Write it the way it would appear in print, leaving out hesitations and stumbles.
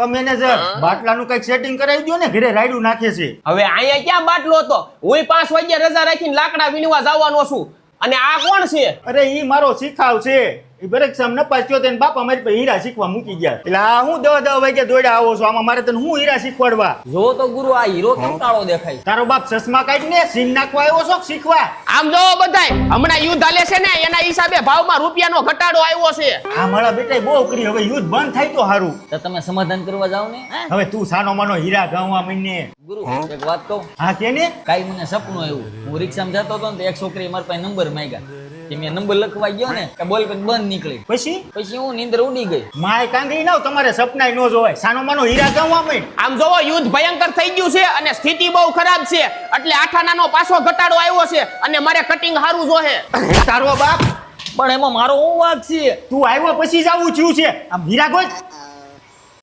Manager બાટલાનું કઈક setting કરાવી દો ને, ઘરે રાયડું નાખે છે. હવે અહીંયા ક્યાં બાટલો હતો? હું 5 વાગ્યા રજા રાખીને લાકડા વીણવા જવાનો છું. અને આ કોણ છે? અરે ઈ મારો શીખાવ છે. ઈ બરેક્ષમ નપાસ્યો તેને બાપા મારી પાસે હીરા શીખવા મૂકી ગયા. એટલે આ હું 10 વાગે દોડ્યા આવો છો, આમાં મારે તને હું હીરા શીખવાડવા? જો તો ગુરુ આ હીરો કેમ કાળો દેખાય? તારો બાપ ચશ્મા કાઢીને સીન નાખવા આવ્યો છો શીખવા? આમ જોવો બધાય, હમણાં યુદ્ધ હાલે છે ને એના હિસાબે ભાવમાં રૂપિયાનો ઘટાડો આવ્યો છે. આ મારા બેટા બહુ કરી, હવે યુદ્ધ બંધ થાય તો સારું. તો તમે સમાધાન કરવા જાવ ને. હવે તું સાનો માનો હીરા ગાવા મીને. ગુરુ એક વાત કહું. હા કે ને? કાઈ મને સપનું આવ્યું. હું રિક્ષામાં જતો હતો ને તો એક છોકરી મારા પાસે નંબર માંગ્યા. કે મેં નંબર લખવા ગયો ને કે બોલ બંધ નીકળી. પછી હું નીંદર ઉડી ગઈ. માય કાંગરી ના તમારે સપનાય ન જોવાય. સાનો માનો હીરા ગાવા મીન. આમ જોવો યુદ્ધ ભયંકર થઈ ગયું છે અને સ્થિતિ બહુ ખરાબ છે, એટલે આઠાનાનો પાછો ઘટાડો આવ્યો છે અને મારે કટિંગ સારું જોહે. તારો બાપ પણ એમાં મારો હું વાંક છે? તું આવ્યો પછી જ આવું થયું છે. આમ હીરા ગોત.